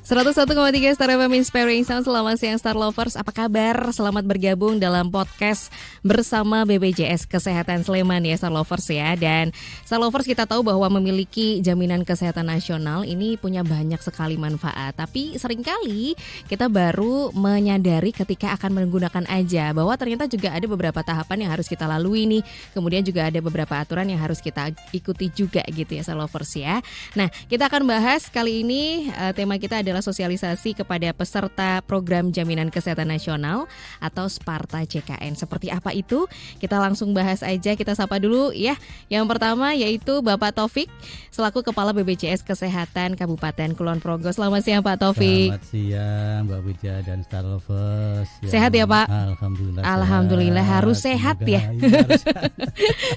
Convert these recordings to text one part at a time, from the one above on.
101,3 Star FM Inspiring Sound. Selamat siang Star Lovers, apa kabar? Selamat bergabung dalam podcast bersama BPJS Kesehatan Sleman ya Star Lovers ya. Dan Star Lovers kita tahu bahwa memiliki jaminan kesehatan nasional ini punya banyak sekali manfaat. Tapi seringkali kita baru menyadari ketika akan menggunakan aja bahwa ternyata juga ada beberapa tahapan yang harus kita lalui nih. Kemudian juga ada beberapa aturan yang harus kita ikuti juga gitu ya Star Lovers ya. Nah, kita akan bahas kali ini tema kita adalah sosialisasi kepada peserta program jaminan kesehatan nasional atau Sparta JKN. Seperti apa itu? Kita langsung bahas aja, kita sapa dulu ya. Yang pertama yaitu Bapak Taufik selaku Kepala BPJS Kesehatan Kabupaten Kulon Progo. Selamat siang Pak Taufik. Selamat siang Mbak Widya dan Star Lovers. Sehat ya Pak? Alhamdulillah. Alhamdulillah sehat. harus sehat ya.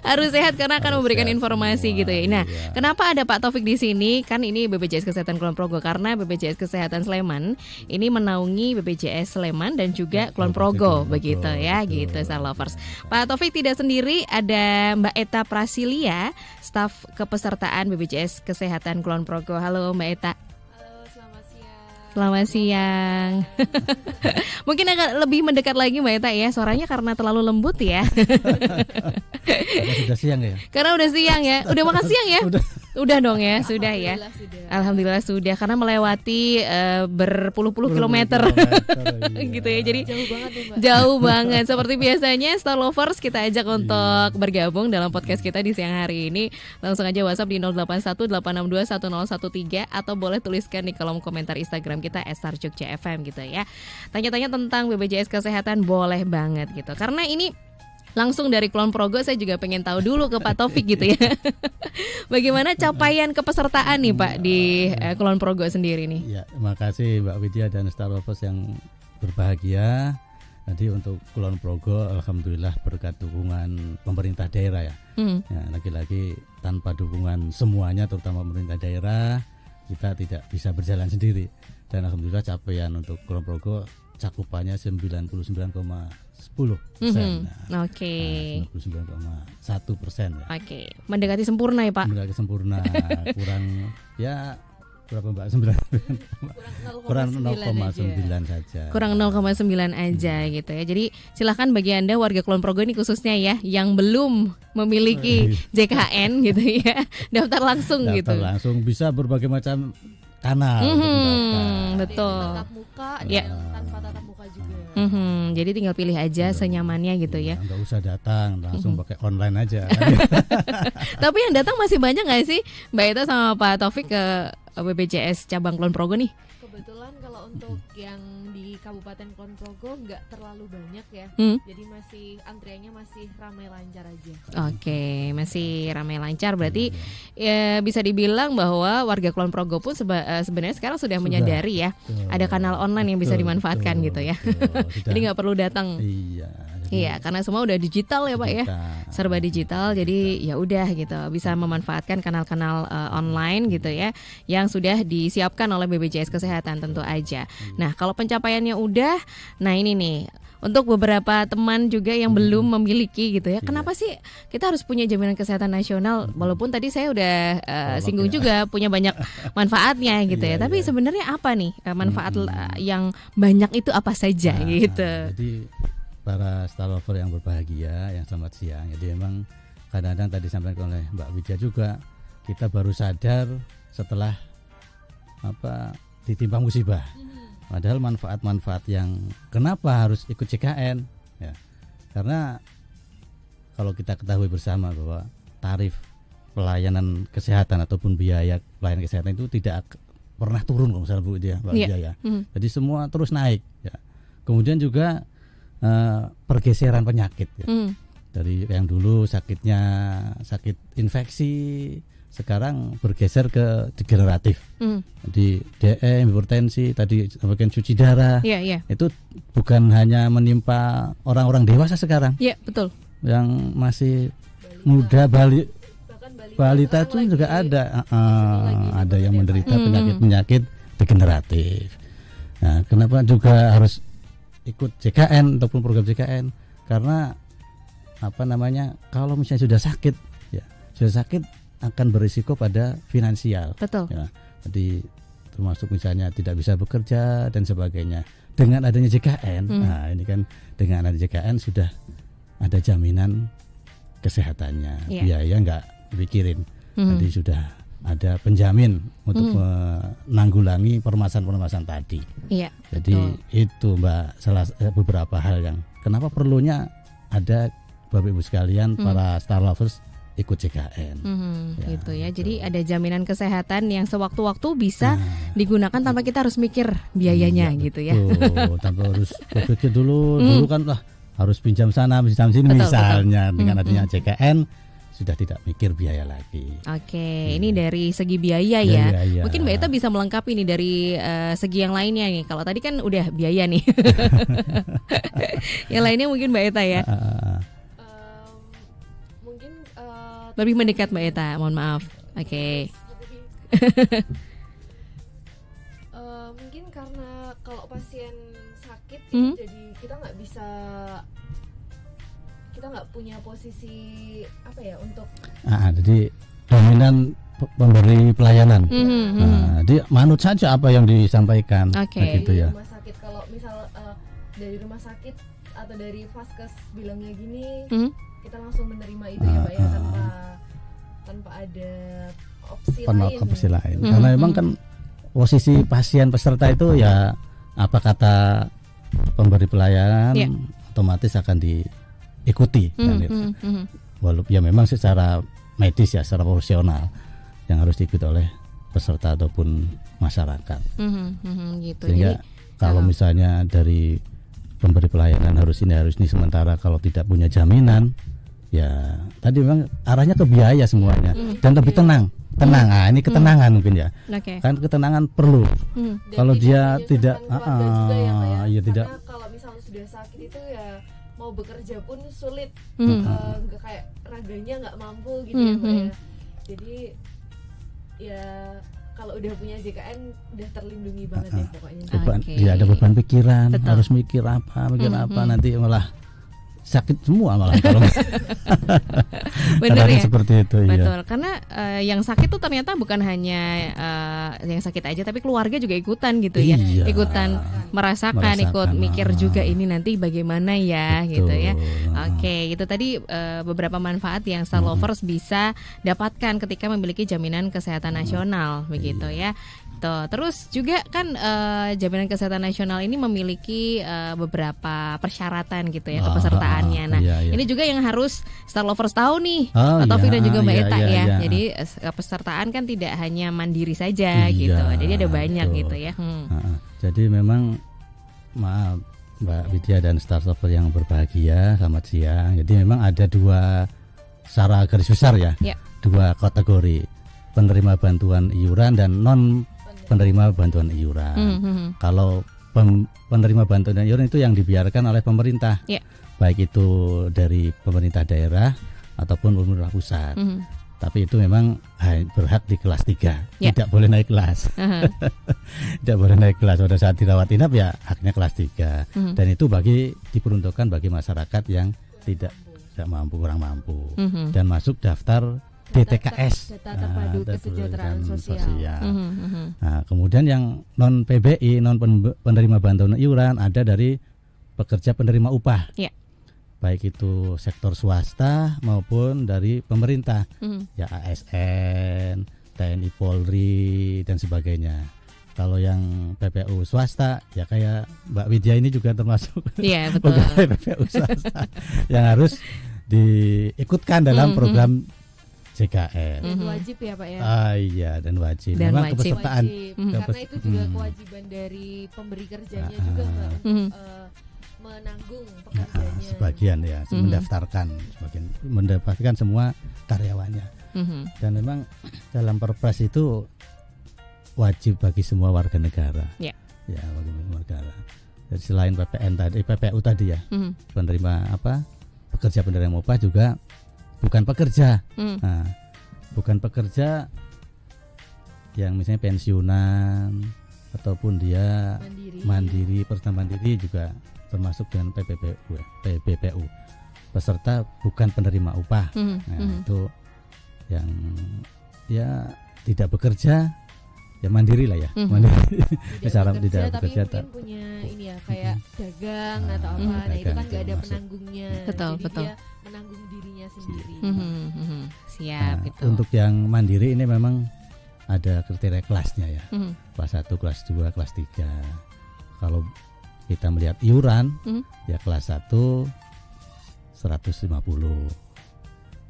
Harus sehat karena akan memberikan informasi semua, gitu ya. Nah, iya. Kenapa ada Pak Taufik di sini? Kan ini BPJS Kesehatan Kulon Progo karena BPJS Kesehatan Sleman ini menaungi BPJS Sleman dan juga Kulon Progo begitu ya, betul. Gitu Star Lovers. Pak Taufik tidak sendiri, ada Mbak Eta Prasilia, staf kepesertaan BPJS Kesehatan Kulon Progo. Halo Mbak Eta. Selamat siang. Mungkin agak lebih mendekat lagi Mbak Eta ya, suaranya karena terlalu lembut ya. Sudah siang ya? Karena udah siang ya. Udah makan siang ya? Udah dong ya, sudah ya. Alhamdulillah sudah, karena melewati berpuluh-puluh kilometer. Iya. Gitu ya. Jadi jauh banget ya, Mbak. Jauh banget. Seperti biasanya Star Lovers kita ajak untuk bergabung dalam podcast kita di siang hari ini. Langsung aja WhatsApp di 081-862-1013 atau boleh tuliskan di kolom komentar Instagram kita @starjogja_fm gitu ya. Tanya-tanya tentang BPJS Kesehatan boleh banget gitu. Karena ini langsung dari Kulon Progo, saya juga pengen tahu dulu ke Pak Taufik gitu ya. Bagaimana capaian kepesertaan nih Pak di Kulon Progo sendiri nih? Ya, terima kasih Mbak Widya dan Star Lovers yang berbahagia. Nanti untuk Kulon Progo, alhamdulillah berkat dukungan pemerintah daerah ya. Ya, lagi-lagi tanpa dukungan semuanya, terutama pemerintah daerah, kita tidak bisa berjalan sendiri. Dan alhamdulillah capaian untuk Kulon Progo cakupannya 99,10%. Oke. 99,1% ya. Oke. Mendekati sempurna ya Pak? Mendekati sempurna. Kurang ya berapa Mbak? Kurang 0,9 saja. Kurang 0,9 aja gitu ya. Jadi silahkan bagi Anda warga Kulon Progo ini khususnya ya yang belum memiliki JKN gitu ya, daftar langsung gitu. Daftar langsung, bisa berbagai macam kanal untuk mendaftar. Betul. Tatap muka, ya. Tanpa tatap muka juga. Jadi tinggal pilih aja senyamannya gitu ya. Nggak usah datang, langsung pakai online aja. Tapi yang datang masih banyak nggak sih Mbak Eta sama Pak Taufik ke BPJS cabang Kulon Progo nih? Kebetulan kalau untuk yang di Kabupaten Kulon Progo nggak terlalu banyak ya. Jadi masih antriannya masih ramai lancar aja. Oke, masih ramai lancar. Berarti ya bisa dibilang bahwa warga Kulon Progo pun sebenarnya sekarang sudah menyadari ya, ada kanal online yang bisa dimanfaatkan gitu ya. Jadi nggak perlu datang. Iya, karena semua udah digital ya Pak ya, serba digital. Jadi ya udah gitu, bisa memanfaatkan kanal-kanal online gitu ya, yang sudah disiapkan oleh BPJS Kesehatan tentu aja. Nah kalau pencapaiannya udah, nah ini nih untuk beberapa teman juga yang belum memiliki gitu ya. Kenapa sih kita harus punya jaminan kesehatan nasional? Walaupun tadi saya udah singgung juga punya banyak manfaatnya gitu ya. Tapi sebenarnya apa nih manfaat yang banyak itu apa saja gitu? Jadi para Star Lover yang berbahagia, yang selamat siang. Jadi memang kadang-kadang tadi disampaikan oleh Mbak Widya juga, kita baru sadar setelah ditimpa musibah. Padahal manfaat-manfaat yang kenapa harus ikut JKN ya. Karena kalau kita ketahui bersama bahwa tarif pelayanan kesehatan ataupun biaya pelayanan kesehatan itu tidak pernah turun kalau misalnya Bu Mbak Widya ya. Jadi semua terus naik ya. Kemudian juga pergeseran penyakit ya. Dari yang dulu sakit infeksi, sekarang bergeser ke degeneratif. Di DM, hipertensi, tadi bagian cuci darah. Itu bukan hanya menimpa orang-orang dewasa sekarang. Iya, betul. Yang masih muda, balita itu juga ada. Ada yang menderita penyakit degeneratif. Nah, kenapa juga harus ikut JKN ataupun program JKN? Karena kalau misalnya sudah sakit akan berisiko pada finansial. Betul. Ya, jadi termasuk misalnya tidak bisa bekerja dan sebagainya. Dengan adanya JKN, nah ini kan dengan adanya JKN sudah ada jaminan kesehatannya, biaya nggak dipikirin, jadi sudah ada penjamin untuk menanggulangi permasalahan-permasalahan tadi. Iya, jadi itu Mbak salah beberapa hal yang kenapa perlunya ada Bapak Ibu sekalian para Star Lovers ikut JKN. Gitu ya. Jadi ada jaminan kesehatan yang sewaktu-waktu bisa digunakan tanpa kita harus mikir biayanya gitu ya. Tanpa harus berpikir dulu kan lah harus pinjam sana, pinjam sini misalnya. Dengan adanya JKN sudah tidak mikir biaya lagi. Oke, ini dari segi biaya ya. Mungkin Mbak Eta bisa melengkapi nih dari segi yang lainnya nih. Kalau tadi kan udah biaya nih. Yang lainnya mungkin Mbak Eta ya. Lebih mendekat Mbak Eta, mohon maaf. Oke. Mungkin karena kalau pasien sakit jadi kita nggak punya posisi apa ya untuk. Jadi dominan pemberi pelayanan. Dia manut saja apa yang disampaikan. Gitu ya. Rumah sakit kalau misal dari rumah sakit atau dari Vaskes bilangnya gini. Kita langsung menerima itu ya Pak ya, tanpa ada opsi lain. Karena memang kan posisi pasien peserta itu ya apa kata pemberi pelayanan otomatis akan diikuti kan itu. Walaupun ya memang secara medis ya, secara profesional yang harus diikuti oleh peserta ataupun masyarakat. Gitu. Sehingga kalau misalnya dari pemberi pelayanan harus ini sementara kalau tidak punya jaminan ya tadi memang arahnya ke biaya semuanya dan lebih tenang. Ini ketenangan mungkin ya. Kan ketenangan perlu. Kalau dia tidak tidak. Karena kalau misalnya sudah sakit itu ya mau bekerja pun sulit. Nggak kayak raganya nggak mampu gitu ya Mbak ya. Jadi ya kalau udah punya JKN udah terlindungi banget ya pokoknya. Ya ada beban pikiran, harus mikir apa nanti malah sakit semua malah kalau benar ya seperti itu. Betul, karena yang sakit tuh ternyata bukan hanya yang sakit aja tapi keluarga juga ikutan gitu ya, ikutan merasakan, ikut mikir juga ini nanti bagaimana ya. Betul. Gitu ya. Oke, itu tadi beberapa manfaat yang Star Lovers bisa dapatkan ketika memiliki jaminan kesehatan nasional begitu ya. Terus juga kan jaminan kesehatan nasional ini memiliki beberapa persyaratan gitu ya kepesertaannya. Nah ini juga yang harus Star Lovers tahu nih, Taufik dan juga Mbak Eta ya. Jadi kepesertaan kan tidak hanya mandiri saja gitu. Jadi ada banyak gitu ya. Jadi memang maaf Mbak Widya dan Star Lovers yang berbahagia, selamat siang. Jadi memang ada dua secara garis besar ya, dua kategori, penerima bantuan iuran dan non penerima bantuan iuran. Kalau penerima bantuan iuran itu yang dibiarkan oleh pemerintah, baik itu dari pemerintah daerah ataupun pemerintah pusat. Tapi itu memang berhak di kelas 3, tidak boleh naik kelas. Tidak boleh naik kelas pada saat dirawat inap ya haknya kelas 3. Dan itu diperuntukkan bagi masyarakat yang tidak mampu, kurang mampu, dan masuk daftar DTKS, data terpadu kesejahteraan sosial. Nah, kemudian yang non PBI, non penerima bantuan iuran ada dari pekerja penerima upah, baik itu sektor swasta maupun dari pemerintah, ya ASN, TNI, Polri dan sebagainya. Kalau yang PPU swasta ya kayak Mbak Widya ini juga termasuk pegawai PPU swasta yang harus diikutkan dalam program JKN. Dan wajib ya Pak ya. Iya, dan wajib. Dan memang wajib. kepesertaan. Karena itu juga kewajiban dari pemberi kerjanya juga Mbak, menanggung pekerjaannya. Sebagian ya, mendaftarkan, mendapatkan semua karyawannya. Dan memang dalam Perpres itu wajib bagi semua warga negara. Ya, bagi semua warga negara. Jadi selain PPU tadi ya, penerima pekerja penerima upah juga bukan pekerja. Nah, bukan pekerja yang misalnya pensiunan ataupun dia mandiri juga termasuk dengan PBPU. Peserta bukan penerima upah. Nah, itu yang ya tidak bekerja ya mandiri lah ya, mandiri secara tidak tapi bekerja. mungkin punya ini ya kayak dagang atau apa, nah itu dagang kan nggak ada masuk. penanggungnya, Betul, jadi betul. dia menanggung dirinya sendiri. Siap Nah, itu. untuk yang mandiri ini memang ada kriteria kelasnya ya, Mhm. kelas 1, kelas 2, kelas 3. Kalau kita melihat iuran, ya kelas 1 150,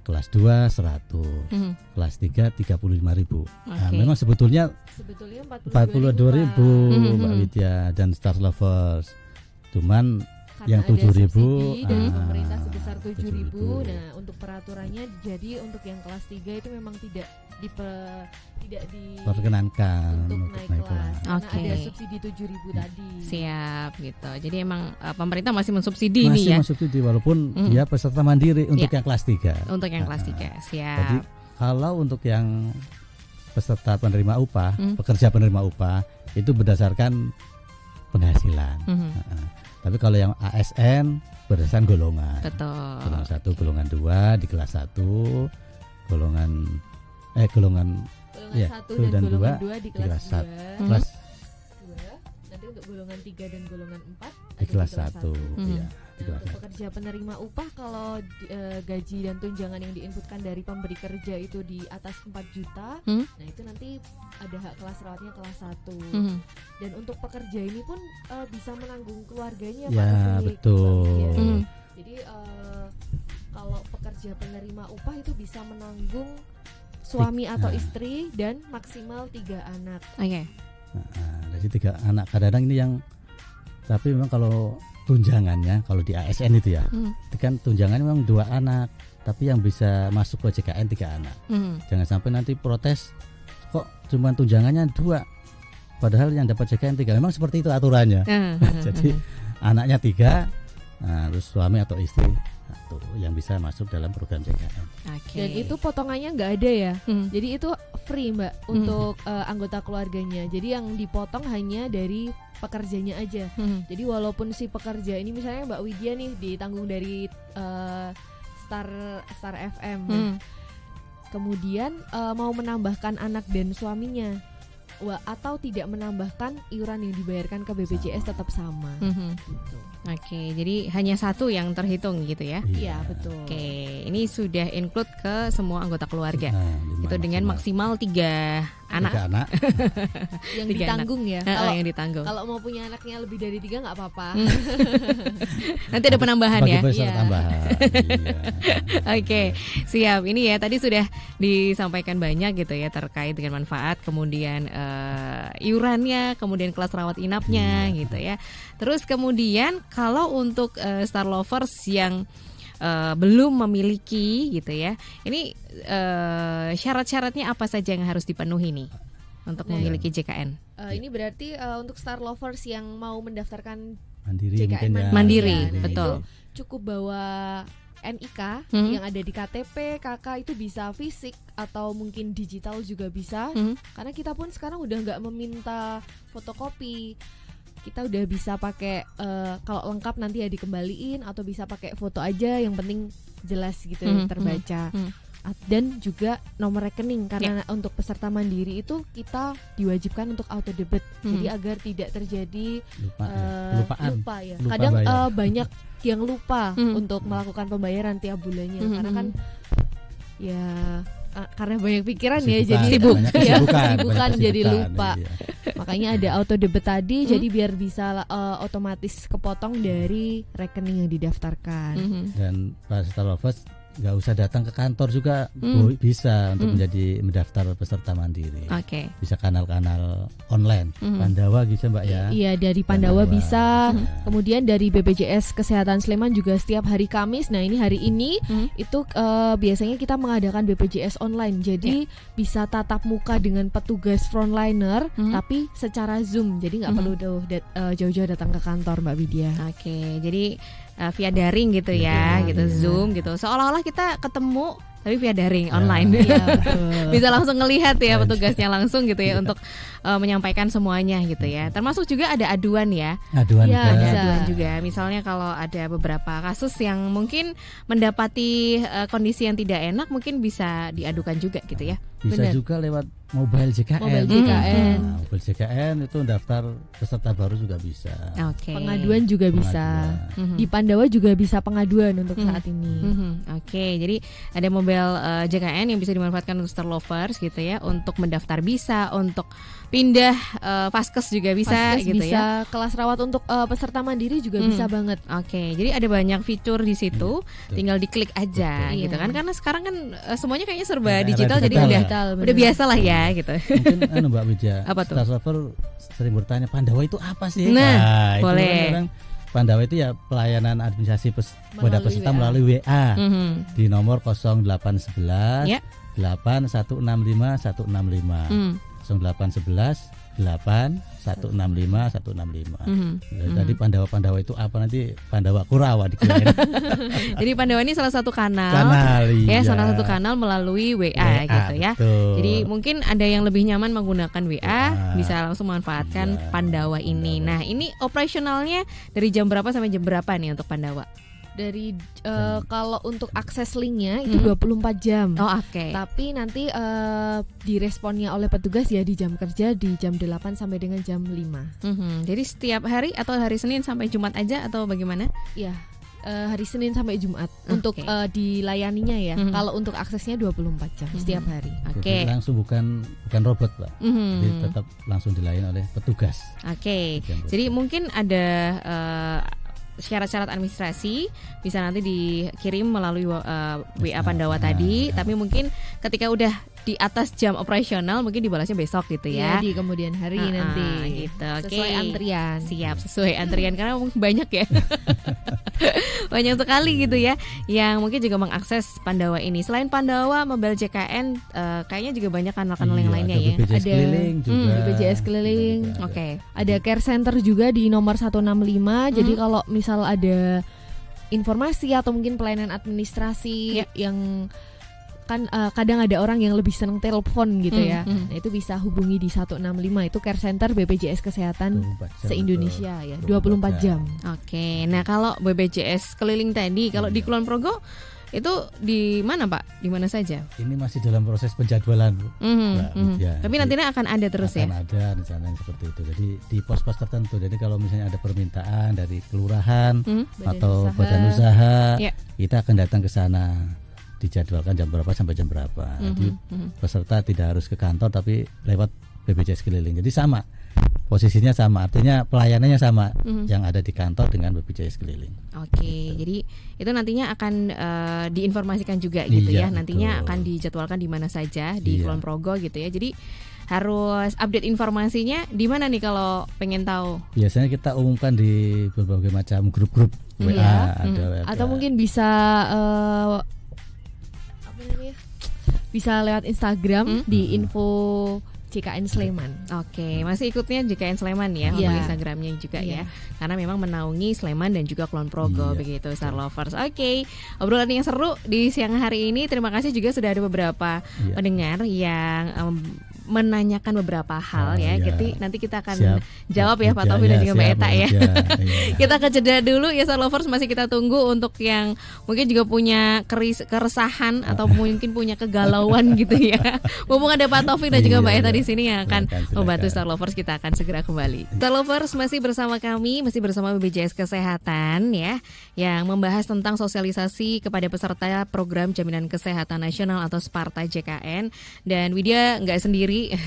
kelas 2 100, kelas 3 35.000. Nah, Oke. memang sebetulnya Sebetulnya 42.000 Pak. Mbak Widya dan Star Lovers. Cuman Karena yang ada 7.000 subsidi dari ah, pemerintah sebesar 7.000. 7.000. Nah, untuk peraturannya jadi untuk yang kelas 3 itu memang tidak perkenankan untuk naik kelas. Karena Oke. ada subsidi 7.000 tadi. Siap gitu. Jadi emang pemerintah masih mensubsidi Masih nih ya mensubsidi walaupun dia peserta mandiri untuk yang kelas 3. untuk yang kelas 3. Siap. Jadi kalau untuk yang peserta penerima upah, pekerja penerima upah itu berdasarkan penghasilan. Tapi kalau yang ASN berdasarkan golongan. Betul. Golongan 1, golongan 2 di kelas 1, golongan ya, 1 dan golongan 2 di kelas 2. kelas 2. Nanti untuk golongan 3 dan golongan 4 di kelas 1. 1. Iya, di Nah, kelas untuk 1. pekerja penerima upah kalau gaji dan tunjangan yang diinputkan dari pemberi kerja itu di atas 4 juta, nah itu nanti ada hak kelas rawatnya kelas 1. Dan untuk pekerja ini pun bisa menanggung keluarganya Ya, Pak Rafiq. betul. Ya. Jadi kalau pekerja penerima upah itu bisa menanggung suami atau istri dan maksimal 3 anak. Oke. Jadi 3 anak. Kadang-kadang ini yang tapi memang kalau tunjangannya kalau di ASN itu ya, itu kan tunjangan memang 2 anak, tapi yang bisa masuk ke JKN 3 anak. Jangan sampai nanti protes kok cuma tunjangannya 2 padahal yang dapat JKN 3. Memang seperti itu aturannya. Jadi anaknya 3, terus suami atau istri 1 yang bisa masuk dalam program JKN. Oke. Dan itu potongannya nggak ada ya. Jadi itu free Mbak untuk anggota keluarganya. Jadi yang dipotong hanya dari pekerjanya aja. Jadi walaupun si pekerja ini misalnya Mbak Widya nih ditanggung dari Star FM. Kemudian mau menambahkan anak dan suaminya, atau tidak menambahkan iuran yang dibayarkan ke BPJS tetap sama. Gitu. Oke, jadi hanya 1 yang terhitung gitu ya. Iya, betul. Oke, ini sudah include ke semua anggota keluarga. Nah, Itu dengan maksimal 3 anak. 3 anak. Yang 3 ditanggung ya. Yang ditanggung. Kalau mau punya anaknya lebih dari 3 nggak apa-apa. Nanti ada penambahan Bagi ya. peserta Iya. tambahan. Iya. Oke, siap. Ini ya tadi sudah disampaikan banyak gitu ya terkait dengan manfaat, kemudian iurannya, kemudian kelas rawat inapnya gitu ya. Terus kemudian kalau untuk Star Lovers yang belum memiliki gitu ya, ini syarat-syaratnya apa saja yang harus dipenuhi nih untuk memiliki JKN? Ini berarti untuk Star Lovers yang mau mendaftarkan Mandiri JKN mungkin ya. Mandiri, nah, betul. Itu cukup bawa NIK yang ada di KTP, KK itu bisa fisik atau mungkin digital juga bisa. Karena kita pun sekarang udah nggak meminta fotokopi. Kita udah bisa pakai kalau lengkap nanti ya dikembaliin, atau bisa pakai foto aja, yang penting jelas gitu terbaca. Dan juga nomor rekening, karena untuk peserta mandiri itu kita diwajibkan untuk auto debit. Jadi agar tidak terjadi lupa ya. Lupa Kadang bayar. banyak yang lupa untuk melakukan pembayaran tiap bulannya, karena kan ya karena banyak pikiran ya, jadi banyak kesibukan jadi kesibukan, lupa. iya. Makanya ada auto debit tadi, jadi biar bisa otomatis kepotong dari rekening yang didaftarkan. Dan para Star Lovers nggak usah datang ke kantor juga bisa untuk menjadi mendaftar peserta mandiri. Oke. Bisa kanal-kanal online, Pandawa bisa Mbak ya. Iya, dari Pandawa bisa. Ya. Kemudian dari BPJS Kesehatan Sleman juga setiap hari Kamis. Nah, ini hari ini itu biasanya kita mengadakan BPJS online. Jadi bisa tatap muka dengan petugas frontliner, tapi secara Zoom. Jadi nggak perlu jauh-jauh datang ke kantor, Mbak Widya. Oke, jadi via daring gitu ya, gitu Zoom gitu. Seolah-olah kita ketemu tapi via daring online. Iya, betul. Bisa langsung ngelihat ya petugasnya langsung gitu ya untuk menyampaikan semuanya gitu ya. Termasuk juga ada aduan ya. Aduan Iya, juga. Ada bisa. aduan juga. Misalnya kalau ada beberapa kasus yang mungkin mendapati kondisi yang tidak enak, mungkin bisa diadukan juga gitu ya. bisa Bener. juga lewat mobile JKN. Nah, mobile JKN itu daftar peserta baru juga bisa. Oke. Pengaduan juga bisa. Di Pandawa juga bisa pengaduan untuk saat ini. Oke, jadi ada mobile JKN yang bisa dimanfaatkan untuk Star Lovers gitu ya, untuk mendaftar bisa, untuk pindah Vaskes juga bisa Vaskes gitu bisa, ya. kelas rawat untuk peserta mandiri juga bisa banget. Oke, jadi ada banyak fitur di situ, tinggal diklik aja Betul. gitu kan, karena sekarang kan semuanya kayaknya serba Ya, digital, jadi digital, udah biasa lah ya gitu. Mungkin Mbak Widya, Apa tuh? Star Lover sering bertanya Pandawa itu apa sih? Nah, itu boleh. kan orang Pandawa itu ya pelayanan administrasi pada peserta WA. melalui WA di nomor 0811 Ya. 8165 165 0811 8 165 165. Tadi Pandawa itu apa, nanti Pandawa Kurawa dikirain. Jadi Pandawa ini salah satu kanal iya. ya, salah satu kanal melalui WA gitu ya. Betul. Jadi mungkin ada yang lebih nyaman menggunakan WA, bisa langsung manfaatkan Pandawa ini. Nah, ini operasionalnya dari jam berapa sampai jam berapa nih untuk Pandawa? Dari kalau untuk akses linknya itu 24 jam. Oh, oke. Tapi nanti diresponnya oleh petugas ya di jam kerja di jam 8 sampai dengan jam 5. Jadi setiap hari atau hari Senin sampai Jumat aja atau bagaimana? Ya, hari Senin sampai Jumat untuk dilayaninya ya. Kalau untuk aksesnya 24 jam setiap hari. Oke. Jadi langsung bukan robot, Pak. Jadi tetap langsung dilayani oleh petugas. Oke. Jadi mungkin ada syarat-syarat administrasi bisa nanti dikirim melalui WA Pandawa tadi, tapi mungkin ketika udah di atas jam operasional mungkin dibalasnya besok gitu ya. Di kemudian hari nanti. Gitu. Sesuai antrian. Siap, sesuai antrian karena mungkin banyak ya. Banyak sekali gitu ya yang mungkin juga mengakses Pandawa ini. Selain Pandawa, Mobile JKN kayaknya juga banyak kanal-kanal yang lainnya ya. BPJS keliling juga. BPJS keliling. Oke. Ada care center juga di nomor 165. Jadi kalau misal ada informasi atau mungkin pelayanan administrasi yang kan kadang ada orang yang lebih senang telepon gitu ya. Nah, itu bisa hubungi di 165, itu care center BPJS Kesehatan se-Indonesia ya, 24 jam. Oke. Nah, kalau BPJS keliling tadi, kalau di Kulon Progo itu di mana, Pak? Di mana saja? Ini masih dalam proses penjadwalan, Bu. Tapi nantinya akan ada terus akan ada rencana seperti itu. Jadi di pos-pos tertentu. Jadi kalau misalnya ada permintaan dari kelurahan atau badan usaha, kita akan datang ke sana. Dijadwalkan jam berapa sampai jam berapa. Jadi peserta tidak harus ke kantor tapi lewat BPJS keliling. Jadi sama. Posisinya sama, artinya pelayanannya sama yang ada di kantor dengan BPJS keliling. Oke, jadi itu nantinya akan diinformasikan juga gitu ya. Nantinya akan dijadwalkan di mana saja di Kulon Progo gitu ya. Jadi harus update informasinya di mana nih kalau pengen tahu? Biasanya kita umumkan di berbagai macam grup-grup WA, ada atau mungkin bisa bisa lewat Instagram di info JKN Sleman. Oke, masih ikutnya JKN Sleman ya, untuk Instagramnya juga ya. Karena memang menaungi Sleman dan juga Kulon Progo begitu, Star Lovers. Oke, obrolan yang seru di siang hari ini. Terima kasih juga sudah ada beberapa pendengar yang menanyakan beberapa hal ya. Jadi nanti kita akan jawab ya Pak Taufik dan juga Mbak Eta ya. Kita ke jeda dulu ya Star Lovers, masih kita tunggu untuk yang mungkin juga punya keresahan atau mungkin punya kegalauan gitu ya. Mumpung ada Pak Taufik dan juga Mbak Eta di sini yang akan membantu Star Lovers, kita akan segera kembali. Star Lovers masih bersama kami, masih bersama BPJS Kesehatan ya, yang membahas tentang sosialisasi kepada peserta program Jaminan Kesehatan Nasional atau Sparta JKN. Dan Widya nggak sendiri,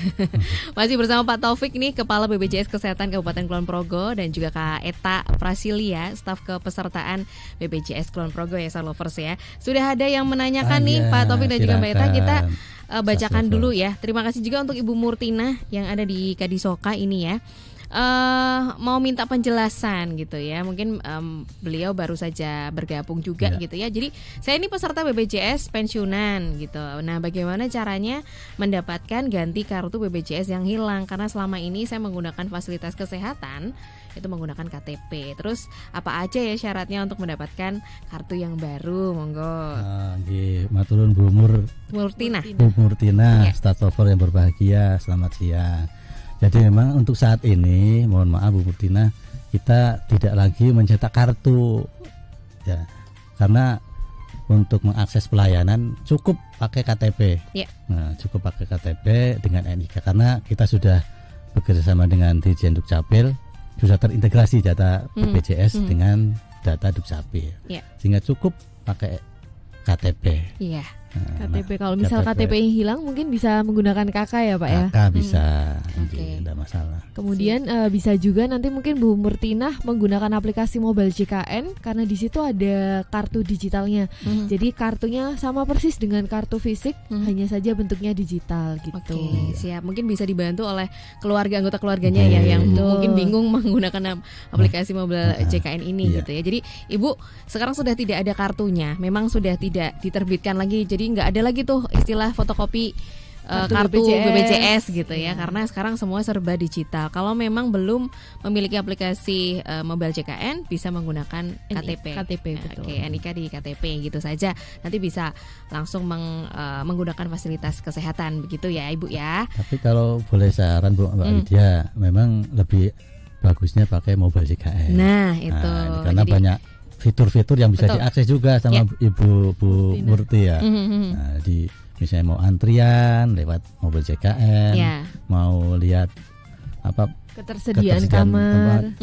masih bersama Pak Taufik nih, Kepala BPJS Kesehatan Kabupaten Kulon Progo, dan juga Kak Eta Prasilia, staf kepesertaan BPJS Kulon Progo ya Star Lovers ya. Sudah ada yang menanyakan nih Pak Taufik dan juga Mbak Eta, kita bacakan dulu ya. Terima kasih juga untuk Ibu Murtina yang ada di Kadisoka ini ya. Mau minta penjelasan gitu ya. Mungkin beliau baru saja bergabung juga gitu ya. Jadi saya ini peserta BPJS pensiunan gitu. Nah, bagaimana caranya mendapatkan ganti kartu BPJS yang hilang? Karena selama ini saya menggunakan fasilitas kesehatan itu menggunakan KTP. Terus apa aja ya syaratnya untuk mendapatkan kartu yang baru? Monggo. Maturun Bu Murtina. Bu Murtina, Star Lover yang berbahagia, selamat siang. Jadi memang untuk saat ini, mohon maaf Bu Murtina, kita tidak lagi mencetak kartu ya, karena untuk mengakses pelayanan cukup pakai KTP. Ya. Nah, cukup pakai KTP dengan NIK karena kita sudah bekerja sama dengan Dirjen Dukcapil, sudah terintegrasi data BPJS dengan data Dukcapil. Ya. Sehingga cukup pakai KTP. Iya. Nah, KTP kalau misal KTP hilang mungkin bisa menggunakan KK ya Pak ya. KK bisa, Oke. tidak masalah. Kemudian bisa juga nanti mungkin Bu Murtinah menggunakan aplikasi mobile JKN karena di situ ada kartu digitalnya. Jadi kartunya sama persis dengan kartu fisik, hanya saja bentuknya digital gitu. Oke, siap. Mungkin bisa dibantu oleh keluarga, anggota keluarganya ya yang mungkin bingung menggunakan aplikasi mobile JKN ini gitu ya. Jadi Ibu sekarang sudah tidak ada kartunya, memang sudah tidak diterbitkan lagi. Jadi nggak ada lagi tuh istilah fotokopi kartu BPJS gitu ya, karena sekarang semua serba digital. Kalau memang belum memiliki aplikasi mobile JKN, bisa menggunakan KTP. Betul. Oke, NIK di KTP gitu saja. Nanti bisa langsung menggunakan fasilitas kesehatan begitu ya Ibu ya. Tapi kalau boleh saran Mbak Lydia, memang lebih bagusnya pakai mobile JKN. Nah itu karena banyak fitur-fitur yang bisa diakses juga sama Ibu Murti ya. Nah, misalnya mau antrian lewat mobil JKN, mau lihat ketersediaan kamar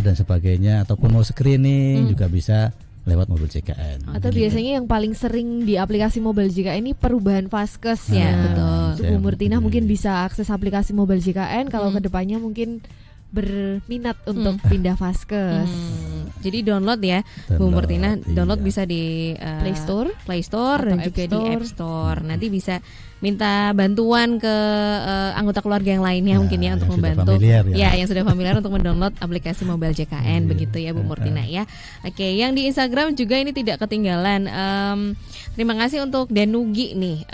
dan sebagainya, ataupun mau screening juga bisa lewat mobil JKN. Atau biasanya yang paling sering di aplikasi mobile JKN ini perubahan Vaskes ya. Betul. Bu Murtinah mungkin bisa akses aplikasi mobile JKN kalau kedepannya mungkin berminat untuk pindah Vaskes. Jadi download ya, Bu Murtinah, download bisa di Play Store dan juga di App Store. Nanti bisa minta bantuan ke anggota keluarga yang lainnya mungkin ya untuk membantu. Yang sudah familiar untuk mendownload aplikasi mobile JKN begitu ya Bu Murtinah ya. Oke, yang di Instagram juga ini tidak ketinggalan. Terima kasih untuk Danugi nih.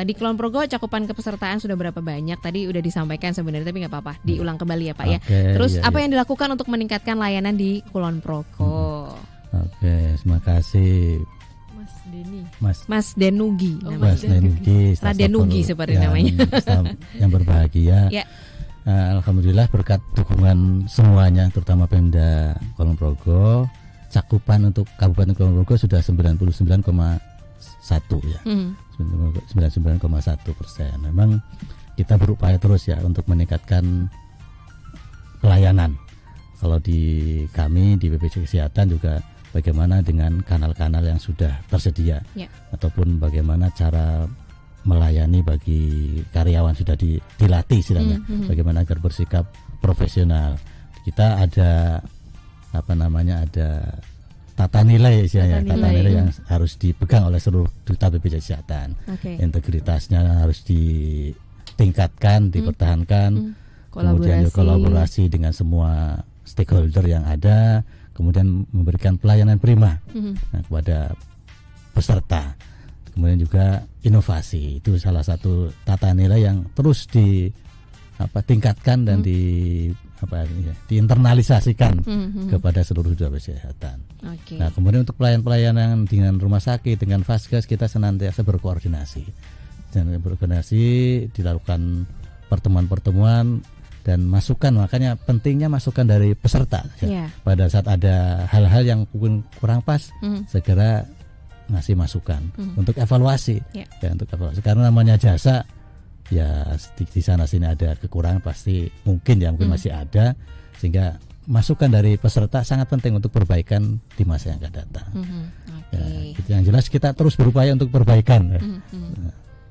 Di Kulon Progo cakupan kepesertaan sudah berapa banyak? Tadi udah disampaikan sebenarnya tapi nggak apa-apa, diulang kembali ya Pak ya. Terus apa yang dilakukan untuk meningkatkan layanan di Kulon Progo? Oke, terima kasih Mas Danugi namanya. Mas Danugi, Radenugi seperti namanya. Yang berbahagia. Alhamdulillah berkat dukungan semuanya, terutama Pemda Kulon Progo, cakupan untuk Kabupaten Kulon Progo sudah 99,1 ya. 99,1%. Memang kita berupaya terus ya untuk meningkatkan pelayanan. Kalau di kami di BPJS Kesehatan juga bagaimana dengan kanal-kanal yang sudah tersedia, ataupun bagaimana cara melayani bagi karyawan sudah dilatih istilahnya, bagaimana agar bersikap profesional. Kita ada ada tata nilai istilahnya, tata nilai yang harus dipegang oleh seluruh duta BPJS Kesehatan. Integritasnya harus ditingkatkan, dipertahankan, kemudian kolaborasi dengan semua stakeholder yang ada, kemudian memberikan pelayanan prima kepada peserta. Kemudian juga inovasi, itu salah satu tata nilai yang terus ditingkatkan dan diinternalisasikan kepada seluruh duta kesehatan. Nah, kemudian untuk pelayanan dengan rumah sakit, dengan Vaskes, kita senantiasa berkoordinasi. Dan berkoordinasi, dilakukan pertemuan-pertemuan dan masukan, makanya pentingnya masukan dari peserta ya. Pada saat ada hal-hal yang kurang pas, segera ngasih masukan untuk evaluasi ya, untuk evaluasi, karena namanya jasa ya, di sana sini ada kekurangan pasti mungkin masih ada, sehingga masukan dari peserta sangat penting untuk perbaikan di masa yang akan datang. Ya, yang jelas kita terus berupaya untuk perbaikan ya.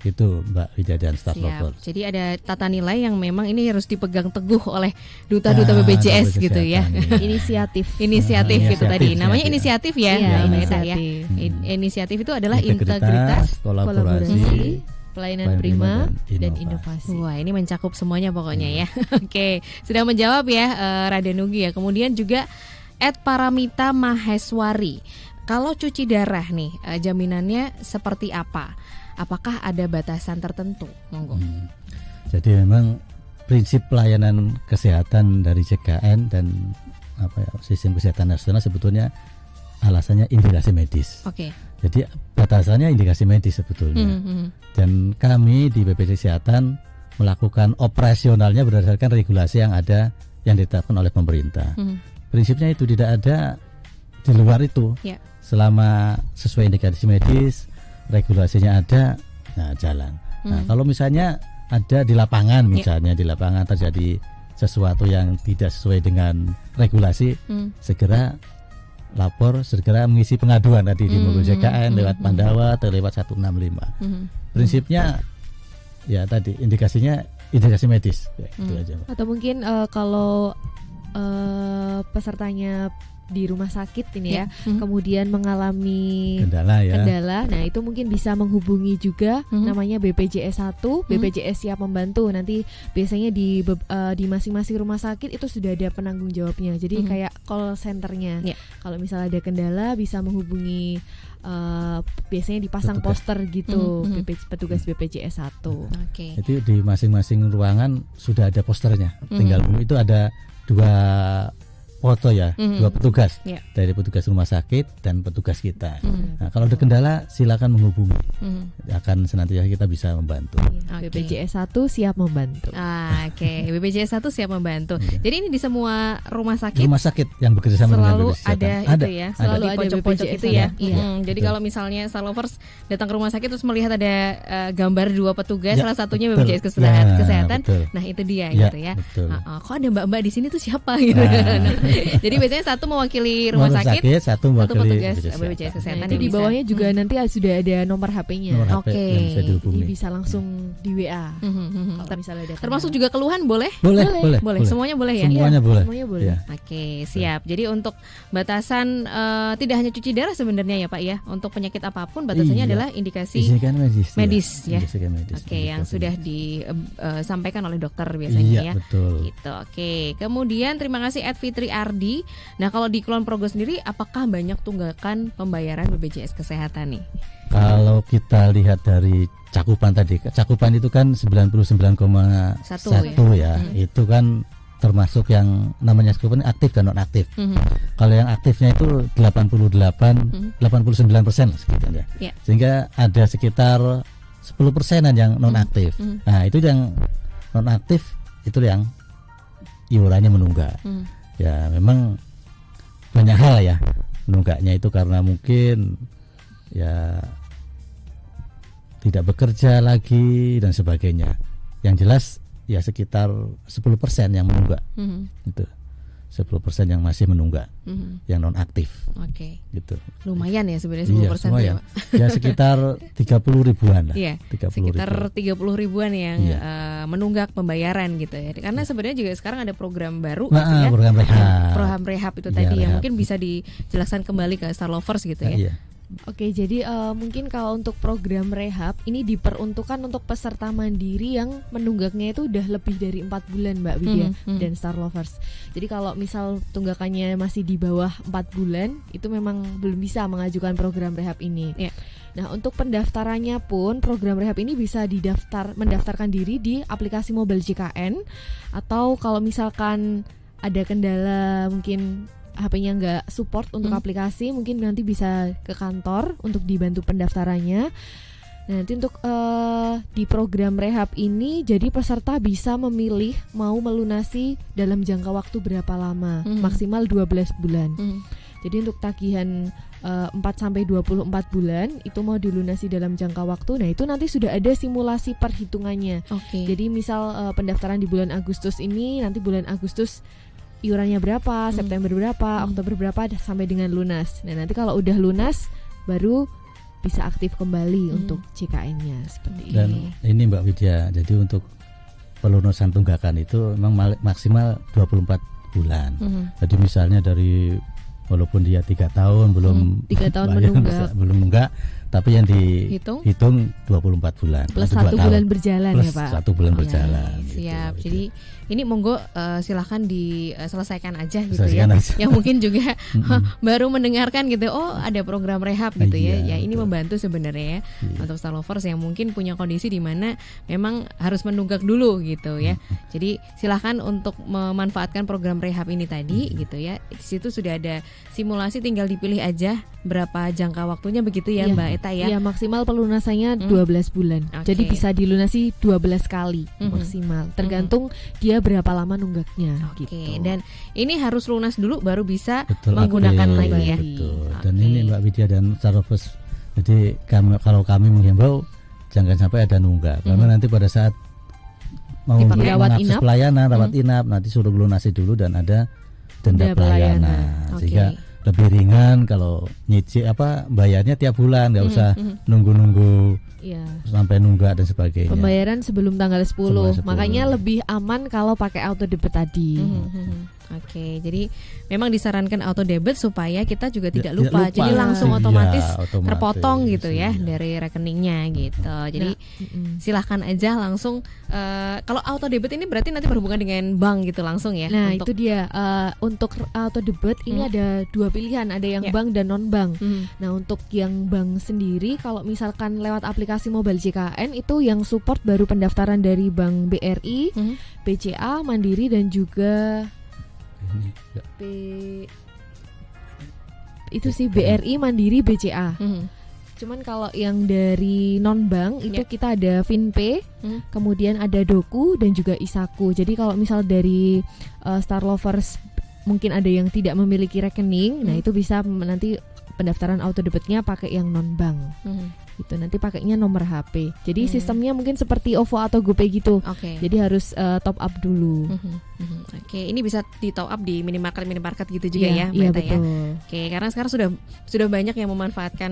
Itu Mbak Widya dan staf Lovers. Jadi ada tata nilai yang memang ini harus dipegang teguh oleh duta-duta BPJS gitu ya. Inisiatif itu tadi. Namanya inisiatif ya. Inisiatif itu adalah integritas, kolaborasi, pelayanan prima dan inovasi. Wah, ini mencakup semuanya pokoknya ya. Oke, sudah menjawab ya Radenugi ya. Kemudian juga @Paramita Maheswari. Kalau cuci darah nih, jaminannya seperti apa? Apakah ada batasan tertentu? Monggo. Jadi memang prinsip pelayanan kesehatan dari JKN dan sistem kesehatan nasional sebetulnya alasannya indikasi medis. Jadi batasannya indikasi medis sebetulnya. Dan kami di BPJS Kesehatan melakukan operasionalnya berdasarkan regulasi yang ada, yang ditetapkan oleh pemerintah. Prinsipnya itu tidak ada di luar itu. Ya. Selama sesuai indikasi medis, regulasinya ada, nah jalan. Nah, kalau misalnya ada di lapangan, misalnya di lapangan terjadi sesuatu yang tidak sesuai dengan regulasi, segera lapor, segera mengisi pengaduan tadi di mobil JKN lewat Pandawa atau lewat 165. Prinsipnya ya tadi indikasinya indikasi medis, itu aja. Atau mungkin kalau pesertanya di rumah sakit ini ya, kemudian mengalami kendala, nah itu mungkin bisa menghubungi juga namanya BPJS 1, BPJS siap membantu. Nanti biasanya di masing-masing rumah sakit itu sudah ada penanggung jawabnya. Jadi kayak call centernya. Kalau misalnya ada kendala bisa menghubungi, biasanya dipasang poster gitu, petugas BPJS 1. Oke. Jadi di masing-masing ruangan sudah ada posternya. Tinggal itu ada 2 foto ya, 2 petugas dari petugas rumah sakit dan petugas kita. Nah, kalau ada kendala silakan menghubungi, akan senantiasa kita bisa membantu. BPJS 1 siap membantu. Oke, BPJS 1 siap membantu. Jadi ini di semua rumah sakit yang bekerja sama dengan selalu BPJS ada itu ya, selalu ada pojok-pojok BPJS itu ya. betul. Jadi kalau misalnya Star Lovers datang ke rumah sakit terus melihat ada gambar 2 petugas, salah satunya BPJS kesehatan. Nah itu dia gitu ya. Kok ada mbak-mbak di sini tuh siapa gitu. Jadi biasanya satu mewakili rumah sakit, satu mewakili petugas BPJS kesehatan. Nanti di bawahnya juga nanti sudah ada nomor HP-nya. Oke. Jadi bisa langsung di WA. Kalau misalnya ada termasuk juga keluhan boleh? Boleh. Semuanya boleh ya? Semuanya boleh. Ya. Oke, siap. Jadi untuk batasan tidak hanya cuci darah sebenarnya ya Pak ya. Untuk penyakit apapun batasannya adalah indikasi medis ya. Oke, yang sudah disampaikan oleh dokter biasanya ya. Betul. Gitu. Oke. Kemudian terima kasih Fitri Ardi. Nah, kalau di Kulon Progo sendiri apakah banyak tunggakan pembayaran BPJS kesehatan nih? Kalau kita lihat dari cakupan tadi, cakupan itu kan 99,1 ya. Itu kan termasuk yang namanya cakupan aktif dan non aktif. Kalau yang aktifnya itu 89% sekitar ya. Sehingga ada sekitar 10%-an yang non aktif. Nah, itu yang non aktif itu yang iurannya menunggak. Ya memang banyak hal ya menunggaknya itu karena mungkin ya tidak bekerja lagi dan sebagainya. Yang jelas ya sekitar 10% yang menunggak. Itu 10% yang masih menunggak, yang non aktif. Oke. Gitu. Lumayan ya sebenarnya 10% ya, Pak. Ya sekitar 30 ribuan lah. Iya. Sekitar 30 ribuan yang menunggak pembayaran gitu ya. Karena sebenarnya juga sekarang ada program baru gitu ya. Program rehab itu tadi yang mungkin bisa dijelaskan kembali ke Star Lovers gitu ya. Iya. Oke, jadi mungkin kalau untuk program rehab ini diperuntukkan untuk peserta mandiri yang menunggaknya itu udah lebih dari 4 bulan Mbak Widya dan Star Lovers. Jadi kalau misal tunggakannya masih di bawah 4 bulan itu memang belum bisa mengajukan program rehab ini. Nah, untuk pendaftarannya pun program rehab ini bisa mendaftarkan diri di aplikasi mobile JKN, atau kalau misalkan ada kendala mungkin HP-nya nggak support untuk aplikasi, mungkin nanti bisa ke kantor untuk dibantu pendaftarannya. Nah, nanti untuk di program rehab ini, jadi peserta bisa memilih mau melunasi dalam jangka waktu berapa lama, maksimal 12 bulan. Jadi untuk tagihan 4-24 bulan itu mau dilunasi dalam jangka waktu. Nah, itu nanti sudah ada simulasi perhitungannya. Jadi misal pendaftaran di bulan Agustus ini, nanti bulan Agustus iurannya berapa, September berapa, Oktober berapa sampai dengan lunas. Nah, nanti kalau udah lunas baru bisa aktif kembali untuk JKN-nya seperti ini. Dan ini Mbak Widya, jadi untuk pelunasan tunggakan itu memang maksimal 24 bulan. Jadi misalnya dari walaupun dia 3 tahun belum 3 tahun menunggak, tapi yang dihitung 24 bulan plus 1 bulan berjalan plus ya Pak. 1 bulan berjalan. Siap. Gitu. Jadi ini monggo silahkan diselesaikan aja gitu selesaikan ya. Aja. Yang mungkin juga baru mendengarkan gitu, oh ada program rehab gitu ya. Ya ini membantu sebenarnya ya untuk Star Lovers yang mungkin punya kondisi di mana memang harus menunggak dulu gitu ya. Jadi silahkan untuk memanfaatkan program rehab ini tadi gitu ya. Di situ sudah ada simulasi, tinggal dipilih aja berapa jangka waktunya begitu ya Mbak kita ya. Iya, maksimal pelunasannya 12 bulan. Oke. Jadi bisa dilunasi 12 kali maksimal. Tergantung dia berapa lama nunggaknya Oke, gitu. dan ini harus lunas dulu baru bisa Betul, menggunakan update, lagi ya. betul. Dan Oke. ini Mbak Widya dan Starlovers, jadi kalau kami menghimbau jangan sampai ada nunggak, karena nanti pada saat mau Dipakai rawat mengakses inap. pelayanan rawat inap nanti suruh lunasi dulu dan ada denda Denda pelayanan. pelayanan. Oke. Sehingga lebih ringan kalau nyicil bayarnya tiap bulan, nggak usah nunggu-nunggu Iya. sampai nunggak dan sebagainya. Pembayaran sebelum tanggal 10. 10. Makanya lebih aman kalau pakai auto debit tadi. Oke, jadi memang disarankan auto debit supaya kita juga tidak Tidak lupa. lupa. Jadi langsung Iya, otomatis otomatis. terpotong gitu ya Iya. dari rekeningnya gitu. Jadi silahkan aja langsung kalau auto debit ini berarti nanti berhubungan dengan bank gitu langsung ya. Nah, untuk, itu dia. Untuk auto debit ini ada 2 pilihan, ada yang Ya. bank dan non bank. Mhm. Nah, untuk yang bank sendiri kalau misalkan lewat aplikasi mobile JKN itu yang support baru pendaftaran dari Bank BRI, Mhm. BCA, Mandiri dan juga Ini, ya. itu sih BRI, Mandiri, BCA. Mhm. Cuman kalau yang dari non bank itu Ya. kita ada Finpay, kemudian ada Doku dan juga Isaku. Jadi kalau misal dari Star Lovers mungkin ada yang tidak memiliki rekening, nah itu bisa nanti pendaftaran auto debitnya pakai yang non bank. Gitu, nanti pakainya nomor HP. Jadi sistemnya mungkin seperti OVO atau GoPay gitu. Oke. Jadi harus top up dulu. Oke, ini bisa di top up di minimarket gitu juga ya, Iya, Mbak Eta ya. betul. Oke, karena sekarang sudah banyak yang memanfaatkan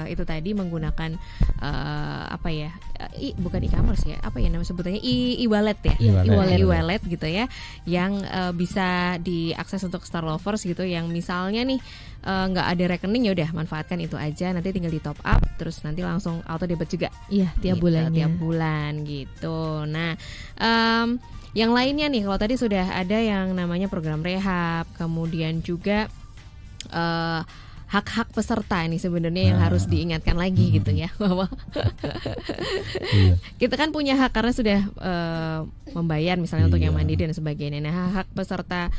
itu tadi menggunakan apa ya? Bukan e-commerce ya, apa ya namanya sebutannya e-wallet ya. Iya, e-wallet. E-wallet gitu ya, yang bisa diakses untuk Star Lovers gitu, yang misalnya nih nggak ada rekening, ya udah manfaatkan itu aja, nanti tinggal di top up, terus nanti langsung auto debit juga. Iya, tiap Gitu, bulannya. tiap bulan gitu. Nah, yang lainnya nih, kalau tadi sudah ada yang namanya program rehab, kemudian juga hak-hak peserta ini sebenarnya yang harus diingatkan lagi gitu ya, bahwa Iya. kita kan punya hak karena sudah membayar misalnya untuk yang mandiri dan sebagainya. Nah, hak peserta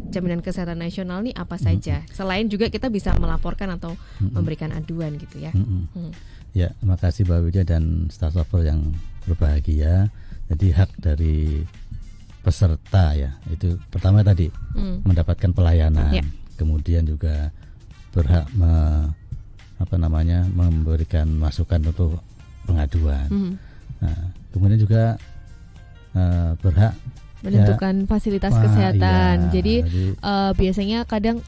jaminan kesehatan nasional nih apa saja? Selain juga kita bisa melaporkan atau memberikan aduan gitu ya. Ya, terima kasih Mbak Widya dan Star Lover yang berbahagia. Jadi hak dari peserta ya, itu pertama tadi mendapatkan pelayanan, Ya. kemudian juga berhak memberikan masukan untuk pengaduan. Nah, kemudian juga berhak Menentukan fasilitas Wah, kesehatan. iya. Jadi Jadi, biasanya kadang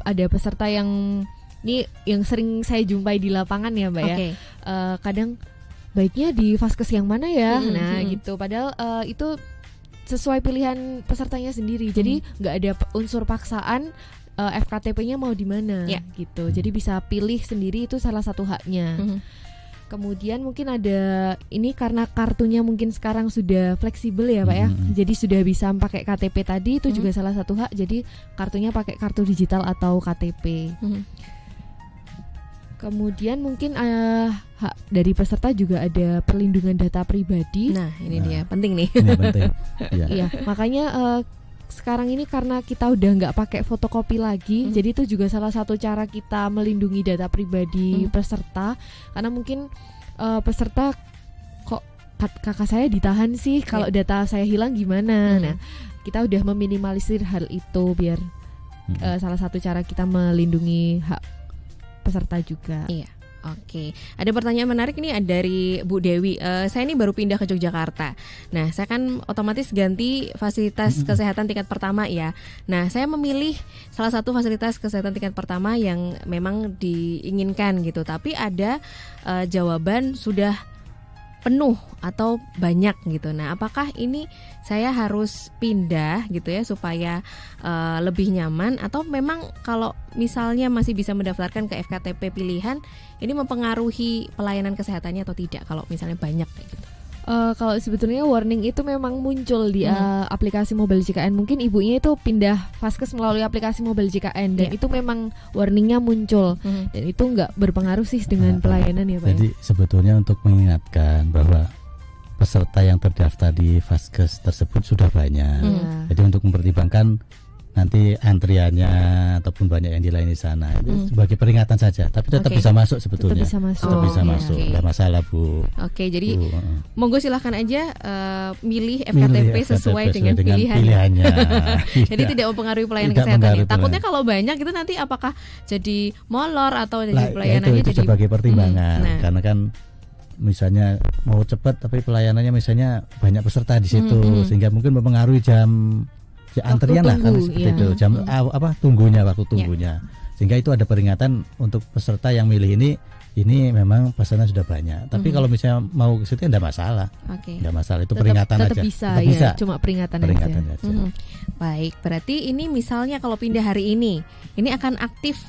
ada peserta yang ini yang sering saya jumpai di lapangan ya, Mbak ya. Oke. Kadang baiknya di vaskes yang mana ya? Nah, Mhm. gitu. Padahal itu sesuai pilihan pesertanya sendiri. Jadi nggak ada unsur paksaan. FKTP-nya mau di mana, Ya. gitu. Jadi bisa pilih sendiri, itu salah satu haknya. Kemudian mungkin ada ini karena kartunya mungkin sekarang sudah fleksibel ya Pak ya. Jadi sudah bisa pakai KTP tadi, itu juga salah satu hak. Jadi kartunya pakai kartu digital atau KTP. Kemudian mungkin hak dari peserta juga ada perlindungan data pribadi. Nah, ini dia penting nih. ini penting. Ya. Iya, makanya sekarang ini karena kita udah nggak pakai fotokopi lagi, jadi itu juga salah satu cara kita melindungi data pribadi peserta. Karena mungkin peserta kok kakak saya ditahan sih, kalau data saya hilang gimana? Nah, kita udah meminimalisir hal itu biar salah satu cara kita melindungi hak peserta juga. Iya. Oke, ada pertanyaan menarik ini dari Bu Dewi. Saya ini baru pindah ke Yogyakarta. Nah, saya kan otomatis ganti fasilitas kesehatan tingkat pertama ya. Nah, saya memilih salah satu fasilitas kesehatan tingkat pertama yang memang diinginkan gitu. Tapi ada jawaban sudah penuh atau banyak gitu. Nah, apakah ini saya harus pindah gitu ya supaya lebih nyaman, atau memang kalau misalnya masih bisa mendaftarkan ke FKTP pilihan ini mempengaruhi pelayanan kesehatannya atau tidak kalau misalnya banyak kayak gitu? Kalau sebetulnya warning itu memang muncul di aplikasi mobile JKN. Mungkin ibunya itu pindah vaskes melalui aplikasi mobile JKN dan itu memang warningnya muncul dan itu nggak berpengaruh sih dengan pelayanan ya Pak. Jadi sebetulnya untuk mengingatkan bahwa peserta yang terdaftar di vaskes tersebut sudah banyak. Jadi untuk mempertimbangkan nanti antriannya ataupun banyak yang dilayani di sana. Itu sebagai peringatan saja, tapi tetap Oke. bisa masuk sebetulnya. Tetap bisa masuk. Tetap bisa Oh, masuk, oke. nggak masalah Bu. Oke, jadi Bu, monggo silahkan aja milih milih FKTP sesuai FKTP dengan pilihan. pilihannya. Jadi tidak mempengaruhi pelayanan Tidak kesehatan ya. mempengaruhi Takutnya pelayanan. kalau banyak itu nanti apakah jadi molor atau jadi Lah, ya pelayanannya itu jadi sebagai pertimbangan. Nah. Karena kan misalnya mau cepat tapi pelayanannya misalnya banyak peserta di situ sehingga mungkin mempengaruhi jam antrian lah kan tunggu, seperti iya. itu, jam tunggunya, waktu tunggunya. Sehingga itu ada peringatan untuk peserta yang milih ini memang pesanan sudah banyak. Tapi kalau misalnya mau ke situ enggak masalah. Oke. Enggak masalah, itu peringatan tetap aja. bisa, Tetap ya, bisa. cuma peringatan Peringatan aja. aja. Baik, berarti ini misalnya kalau pindah hari ini akan aktif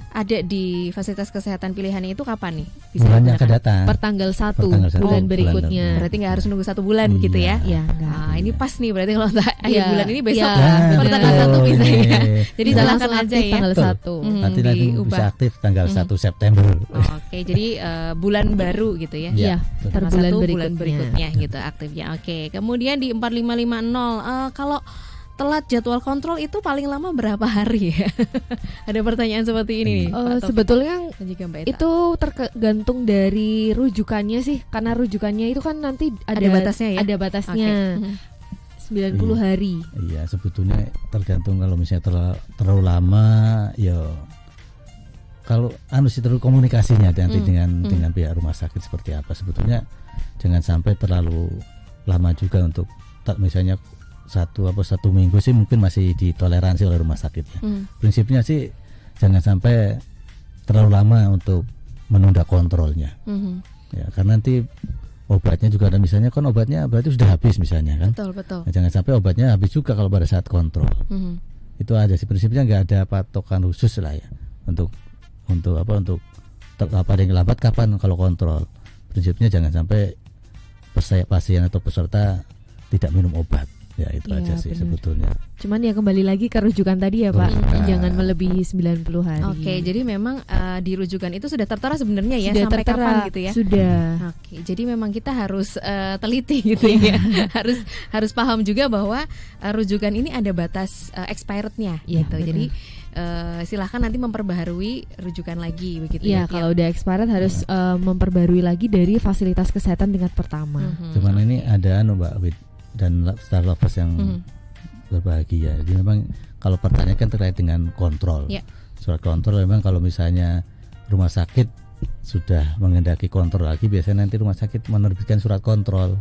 ada di fasilitas kesehatan pilihannya itu kapan nih? Bulannya akan digunakan? datang. Pertanggal 1 Pertanggal 1 bulan bulan berikutnya. depan. Berarti nggak harus nunggu 1 bulan Iya. gitu ya? Ya, enggak. Ah, ini pas nih berarti kalau akhir Iya, bulan ini besok iya, pertanggal benar. 1 bisa Ini. ya. Jadi Bisa silakan langsung aja aktif ya. tanggal Betul. 1. Nanti diubah. bisa aktif tanggal 1 September. Oke, jadi bulan baru gitu ya. Iya, betul. Tanggal bulan 1 berikutnya. bulan berikutnya gitu aktifnya. Oke, kemudian di 4550 kalau telat jadwal kontrol itu paling lama berapa hari ya? Ada pertanyaan seperti ini nih. Pak Taufik Sebetulnya dan juga Mbak Eta. itu tergantung dari rujukannya sih, karena rujukannya itu kan nanti ada batasnya ya? Ada batasnya. Oke. 90 hari. Iya, sebetulnya tergantung kalau misalnya terlalu lama ya kalau sih terlalu komunikasinya nanti dengan pihak rumah sakit seperti apa. Sebetulnya jangan sampai terlalu lama juga untuk misalnya satu minggu sih mungkin masih ditoleransi oleh rumah sakit ya. Prinsipnya sih jangan sampai terlalu lama untuk menunda kontrolnya. Ya, karena nanti obatnya juga ada, misalnya kan obatnya berarti sudah habis misalnya kan. Betul. Nah, jangan sampai obatnya habis juga kalau pada saat kontrol. Itu aja sih prinsipnya, nggak ada patokan khusus lah ya untuk apa yang lambat kapan kalau kontrol. Prinsipnya jangan sampai pasien atau peserta tidak minum obat. Ya itu Iya, aja sih benar. sebetulnya. Cuman ya kembali lagi ke rujukan tadi ya Pak, Rujukan. jangan melebihi 90 hari. Oke, jadi memang di rujukan itu sudah tertera sebenarnya ya Sudah sampai tertera, kapan gitu ya. Sudah. Oke, jadi memang kita harus teliti gitu ya. harus paham juga bahwa rujukan ini ada batas expirednya Iya, gitu. benar. Jadi silahkan nanti memperbaharui rujukan lagi begitu Iya, ya. kalau udah expired harus memperbarui lagi dari fasilitas kesehatan tingkat pertama. Cuman ini ada Mbak Wid dan Star Lovers yang berbahagia. Jadi memang kalau pertanyaan kan terkait dengan kontrol. Ya. Surat kontrol memang kalau misalnya rumah sakit sudah mengendaki kontrol lagi, biasanya nanti rumah sakit menerbitkan surat kontrol.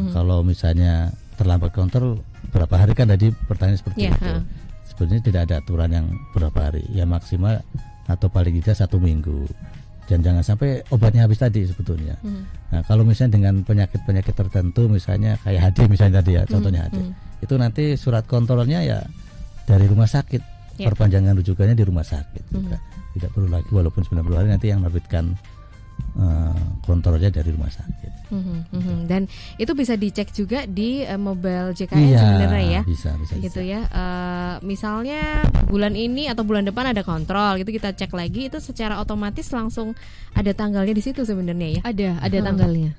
Kalau misalnya terlambat kontrol berapa hari kan tadi pertanyaan seperti Ya, itu. Sebenarnya tidak ada aturan yang berapa hari, ya maksimal atau paling tidak 1 minggu. Dan jangan sampai obatnya habis tadi sebetulnya. Nah, kalau misalnya dengan penyakit-penyakit tertentu, misalnya kayak HD misalnya tadi ya, contohnya HD, itu nanti surat kontrolnya ya dari rumah sakit, Ya. perpanjangan rujukannya di rumah sakit. Tidak perlu lagi walaupun 90 hari nanti yang menerbitkan kontrolnya dari rumah sakit. Dan itu bisa dicek juga di mobile JKN sebenarnya ya. Bisa Gitu ya. Misalnya bulan ini atau bulan depan ada kontrol gitu, kita cek lagi itu secara otomatis langsung ada tanggalnya di situ sebenarnya ya. Ada tanggalnya.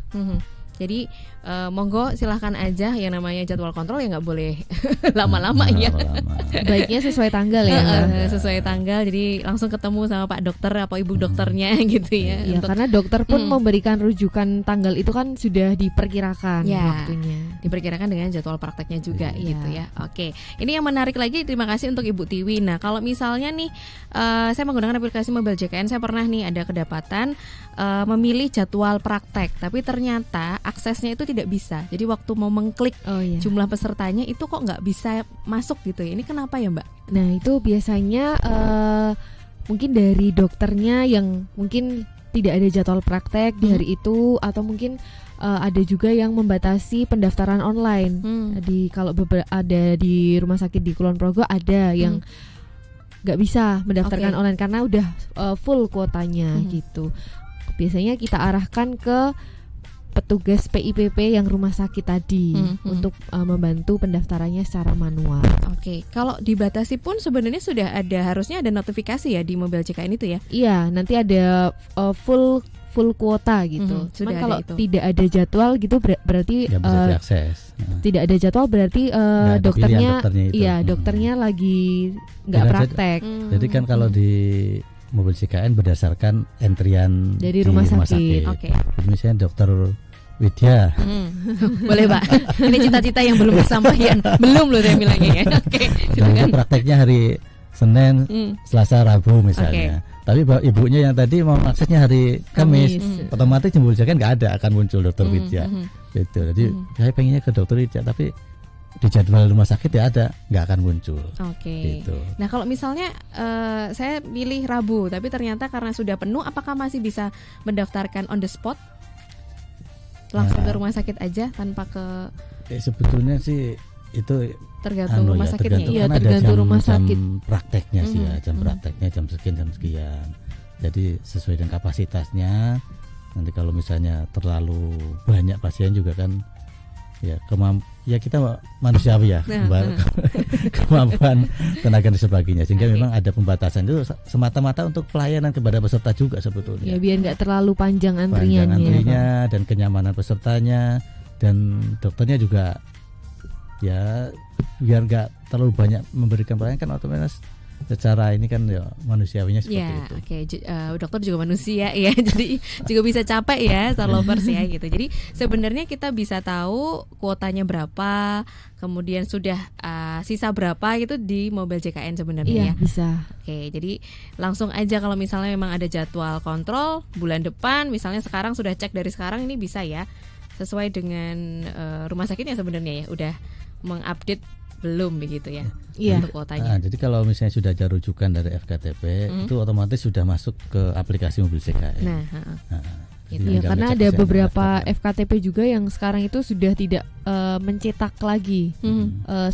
Jadi monggo silahkan aja, yang namanya jadwal kontrol ya nggak boleh lama-lama ya. Baiknya sesuai tanggal ya. Sesuai tanggal, jadi langsung ketemu sama Pak Dokter atau Ibu Dokternya gitu ya. Ya, Untuk karena dokter pun memberikan rujukan tanggal itu kan sudah diperkirakan Ya. waktunya. diperkirakan dengan jadwal prakteknya juga Iya. gitu ya. Oke, ini yang menarik lagi, terima kasih untuk Ibu Tiwi. Nah, kalau misalnya nih saya menggunakan aplikasi mobile JKN, saya pernah nih ada kedapatan memilih jadwal praktek, tapi ternyata aksesnya itu tidak bisa. Jadi waktu mau mengklik Oh iya. jumlah pesertanya itu kok nggak bisa masuk gitu ya. Ini kenapa ya Mbak? Nah itu biasanya mungkin dari dokternya yang mungkin tidak ada jadwal praktek di hari itu, atau mungkin ada juga yang membatasi pendaftaran online. Di kalau ada di rumah sakit di Kulon Progo ada yang nggak bisa mendaftarkan Oke. online karena udah full kuotanya gitu. Biasanya kita arahkan ke petugas PIPP yang rumah sakit tadi untuk membantu pendaftarannya secara manual. Oke, kalau dibatasi pun sebenarnya sudah ada, harusnya ada notifikasi ya di mobile JKN itu ya. Iya, nanti ada full full kuota gitu. Sudah Cuman ada kalau itu. tidak ada jadwal gitu berarti Nggak bisa diakses. tidak ada jadwal berarti Nggak ada dokternya pilihan dokternya itu. iya dokternya lagi nggak Jadi- praktek. Jadi kan kalau di mobil JKN berdasarkan antrian Dari di rumah sakit. Oke. Jadi misalnya dokter Widya, Boleh Pak. Ini cita-cita yang belum kesampaian. Belum loh saya bilangnya ya. Oke. misalnya Silakan. prakteknya hari Senin, Selasa, Rabu misalnya. Tapi ibunya yang tadi mau aksesnya hari Kamis, otomatis di mobil JKN nggak ada, akan muncul dokter Widya. Gitu. Jadi saya pengennya ke dokter Widya, tapi di jadwal rumah sakit ya ada, nggak akan muncul. Oke. Gitu. Nah kalau misalnya saya pilih Rabu, tapi ternyata karena sudah penuh, apakah masih bisa mendaftarkan on the spot? Langsung ke rumah sakit aja tanpa ke Sebetulnya sih itu tergantung rumah sakitnya. tergantung, Iya, kan ada tergantung jam, rumah jam sakit. prakteknya sih ya, jam prakteknya jam sekian. Jadi sesuai dengan kapasitasnya. Nanti kalau misalnya terlalu banyak pasien juga kan ya ya kita manusiawi ya, kemampuan tenaga dan sebagainya, sehingga memang ada pembatasan itu semata-mata untuk pelayanan kepada peserta juga sebetulnya. Ya biar nggak terlalu panjang antriannya. Dan kenyamanan pesertanya, dan dokternya juga ya biar nggak terlalu banyak memberikan pelayanan, kan otomatis secara ini kan ya manusiawinya seperti ya, itu. Oke. Dokter juga manusia ya, jadi juga bisa capek ya, Star Lovers ya gitu. Jadi sebenarnya kita bisa tahu kuotanya berapa, kemudian sudah sisa berapa gitu di mobil JKN sebenarnya Iya, ya. bisa. Oke, jadi langsung aja kalau misalnya memang ada jadwal kontrol bulan depan, misalnya sekarang sudah cek dari sekarang, ini bisa ya, sesuai dengan rumah sakitnya sebenarnya ya, udah mengupdate belum begitu ya. Iya. Untuk kuotanya. Jadi kalau misalnya sudah ada rujukan dari FKTP, itu otomatis sudah masuk ke aplikasi mobil JKN. Nah, Jadi Iya, tinggal karena ngecek ada kesehatan beberapa daftarnya. FKTP juga yang sekarang itu sudah tidak mencetak lagi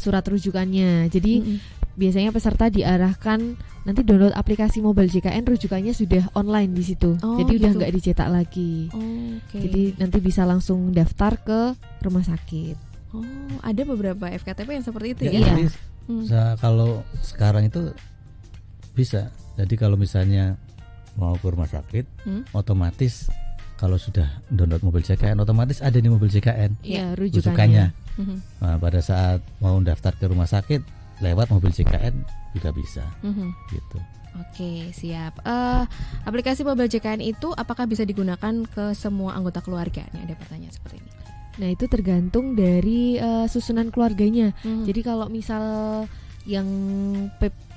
surat rujukannya. Jadi biasanya peserta diarahkan nanti download aplikasi mobil JKN, rujukannya sudah online di situ. Oh, jadi udah gitu. nggak dicetak lagi. Oke. Jadi nanti bisa langsung daftar ke rumah sakit. Oh, ada beberapa FKTP yang seperti itu Ya, ya. jadi kalau sekarang itu bisa. Jadi kalau misalnya mau ke rumah sakit, otomatis kalau sudah download mobil JKN, otomatis ada di mobil JKN Iya, rujukannya. Mhm. Nah, pada saat mau daftar ke rumah sakit lewat mobil JKN juga bisa. Gitu. Oke, siap. Aplikasi mobil JKN itu apakah bisa digunakan ke semua anggota keluarga? Nih ada pertanyaan seperti ini. Nah, itu tergantung dari susunan keluarganya. Jadi kalau misal yang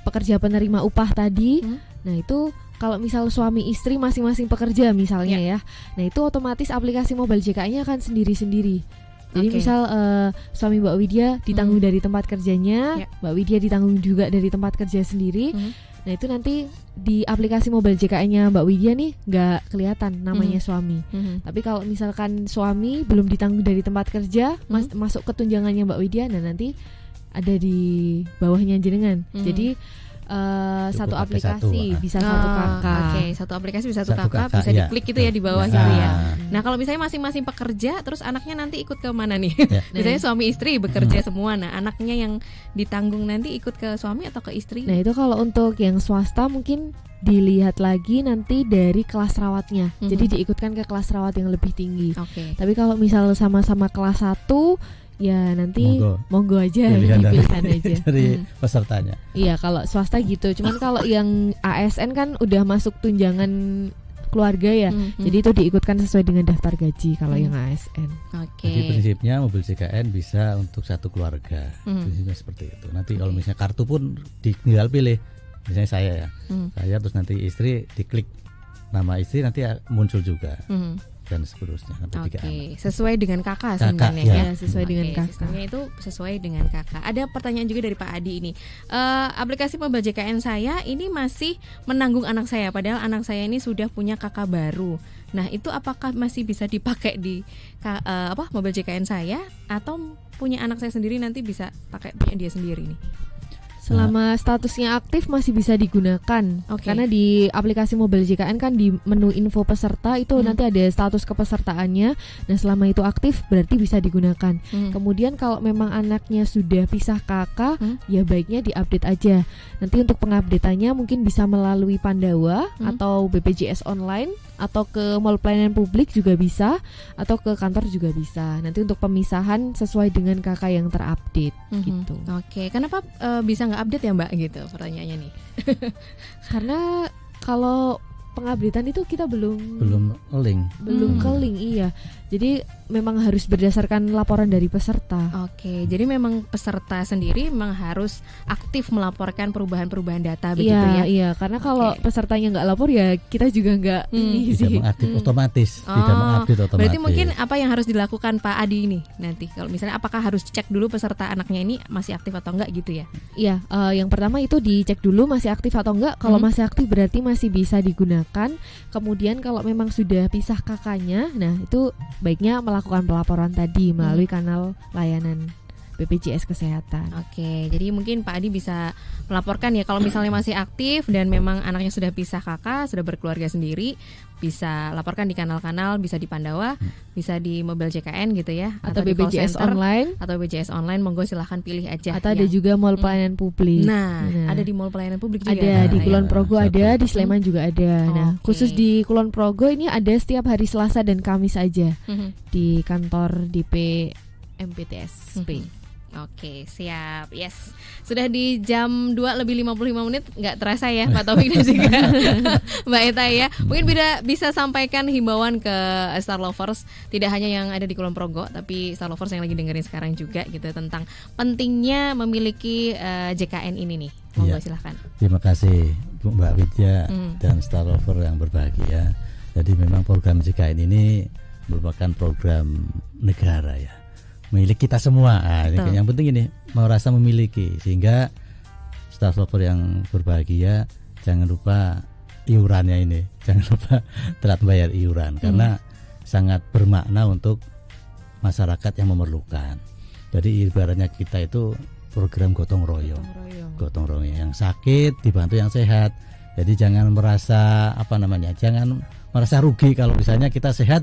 pekerja penerima upah tadi, nah itu kalau misal suami istri masing-masing pekerja misalnya ya, nah itu otomatis aplikasi mobil JKN-nya akan sendiri-sendiri. Jadi misal suami Mbak Widya ditanggung dari tempat kerjanya, Mbak Widya ditanggung juga dari tempat kerja sendiri. Nah itu nanti di aplikasi mobil JKN-nya Mbak Widya nih nggak kelihatan namanya suami. Tapi kalau misalkan suami belum ditanggung dari tempat kerja, masuk ke tunjangannya Mbak Widya, nah nanti ada di bawahnya jenengan. Jadi satu pakai aplikasi satu, bisa satu kakak. Oke, satu aplikasi bisa satu Satu kakak, kakak, bisa iya. diklik gitu ya di bawah Nah. gitu ya. Nah kalau misalnya masing-masing pekerja, terus anaknya nanti ikut ke mana nih? Ya. Misalnya suami istri bekerja semua, nah anaknya yang ditanggung nanti ikut ke suami atau ke istri? Nah itu kalau untuk yang swasta mungkin dilihat lagi nanti dari kelas rawatnya. Jadi diikutkan ke kelas rawat yang lebih tinggi. Oke. Tapi kalau misal sama-sama kelas 1, ya nanti monggo aja Pilihan dipilihkan aja. dari pesertanya. Iya, kalau swasta gitu. Cuman kalau yang ASN kan udah masuk tunjangan keluarga ya. Jadi itu diikutkan sesuai dengan daftar gaji kalau yang ASN. Oke. Jadi prinsipnya mobil JKN bisa untuk satu keluarga. Prinsipnya seperti itu. Nanti kalau misalnya kartu pun tinggal pilih. Misalnya saya ya. Saya terus nanti istri diklik nama istri nanti muncul juga. Dan seterusnya sampai 3 anak. Sesuai dengan kakak Kakak, sebenarnya ya. ya. Sesuai dengan kakak. Sistemnya itu sesuai dengan kakak. Ada pertanyaan juga dari Pak Adi ini. Aplikasi mobil JKN saya ini masih menanggung anak saya, padahal anak saya ini sudah punya kakak baru. Nah itu apakah masih bisa dipakai di mobil JKN saya, atau punya anak saya sendiri nanti bisa pakai punya dia sendiri nih? Selama statusnya aktif masih bisa digunakan. Karena di aplikasi mobil JKN kan di menu info peserta itu nanti ada status kepesertaannya. Nah selama itu aktif berarti bisa digunakan. Kemudian kalau memang anaknya sudah pisah kakak, ya baiknya diupdate aja. Nanti untuk pengupdateannya mungkin bisa melalui Pandawa atau BPJS online. atau ke mall pelayanan publik juga bisa, atau ke kantor juga bisa. Nanti untuk pemisahan sesuai dengan kakak yang terupdate gitu. Oke, kenapa bisa nggak update ya Mbak gitu pertanyaannya nih? Karena kalau pengupdatean itu kita belum link. Belum ke link, iya. Jadi memang harus berdasarkan laporan dari peserta. Oke, jadi memang peserta sendiri memang harus aktif melaporkan perubahan-perubahan data begitu ya? Iya, karena kalau pesertanya nggak lapor ya kita juga nggak ini tidak sih. mengaktif otomatis, tidak mengupdate otomatis. Berarti mungkin apa yang harus dilakukan Pak Adi ini nanti? Kalau misalnya apakah harus cek dulu peserta anaknya ini masih aktif atau enggak gitu ya? Iya, yang pertama itu dicek dulu masih aktif atau enggak. Kalau masih aktif berarti masih bisa digunakan. Kemudian kalau memang sudah pisah kakaknya, nah itu baiknya melakukan pelaporan tadi melalui kanal layanan BPJS Kesehatan. Oke, jadi mungkin Pak Adi bisa melaporkan ya kalau misalnya masih aktif dan memang anaknya sudah pisah kakak, sudah berkeluarga sendiri, bisa laporkan di kanal-kanal, bisa di Pandawa, bisa di mobil JKN gitu ya, atau di call BPJS center, online, atau BPJS online, monggo silahkan pilih aja. Atau ada juga mall pelayanan publik. Nah, ada di mall pelayanan publik juga. Ada di Kulon Progo, ada di Sleman juga ada. Nah, khusus di Kulon Progo ini ada setiap hari Selasa dan Kamis aja di kantor DP MPTSP. Oke, siap. Yes. Sudah di jam 2 lebih 55 menit, nggak terasa ya Pak Taufik dan juga Mbak Eta ya. Mungkin bisa sampaikan himbauan ke Star Lovers, tidak hanya yang ada di Kulon Progo, tapi Star Lovers yang lagi dengerin sekarang juga gitu, tentang pentingnya memiliki JKN ini nih. Monggo silahkan. Terima kasih Mbak Widya dan Star Lover yang berbahagia. Jadi memang program JKN ini merupakan program negara ya, milik kita semua. Yang penting ini merasa memiliki, sehingga Star Lover yang berbahagia jangan lupa iurannya ini, jangan lupa telat bayar iuran karena sangat bermakna untuk masyarakat yang memerlukan. Jadi ibaratnya kita itu program gotong royong, yang sakit dibantu yang sehat. Jadi jangan merasa jangan merasa rugi kalau misalnya kita sehat.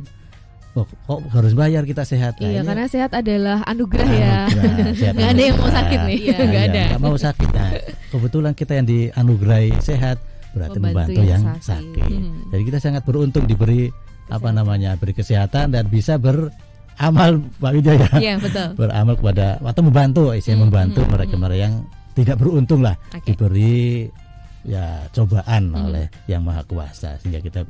Kok harus bayar kita sehat? Iya, karena sehat adalah anugerah ya. Nggak ada yang mau sakit nih. Nggak ada. Nggak mau sakit. Nah, kebetulan kita yang dianugerahi sehat, berarti membantu yang sakit. Jadi kita sangat beruntung diberi beri kesehatan dan bisa beramal, Pak Widya ya. Iya, betul. Beramal kepada atau membantu mereka yang tidak beruntung lah, diberi ya cobaan oleh Yang Maha Kuasa, sehingga kita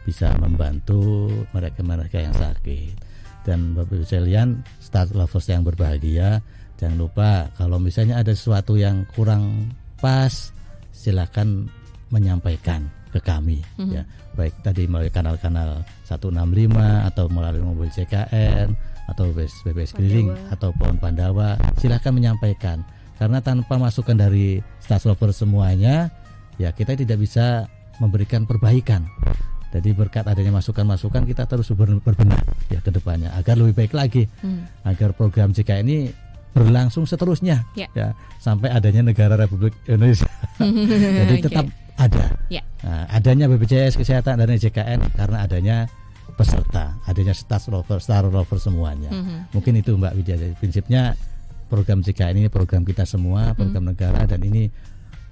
bisa membantu mereka yang sakit. Dan Bapak Ibu sekalian, Star Lovers yang berbahagia, jangan lupa kalau misalnya ada sesuatu yang kurang pas, silakan menyampaikan ke kami ya, baik tadi melalui kanal-kanal 165 atau melalui mobil JKN atau BPS keliling atau pohon Pandawa, silakan menyampaikan, karena tanpa masukan dari Star Lovers semuanya ya kita tidak bisa memberikan perbaikan. Jadi berkat adanya masukan-masukan kita terus berbenah ya ke depannya agar lebih baik lagi, agar program JKN ini berlangsung seterusnya ya sampai adanya negara Republik Indonesia. Jadi tetap ada. Nah, adanya BPJS Kesehatan dan JKN karena adanya peserta, adanya Star Lover semuanya. Mungkin itu Mbak Widya. Jadi prinsipnya program JKN ini program kita semua, program negara, dan ini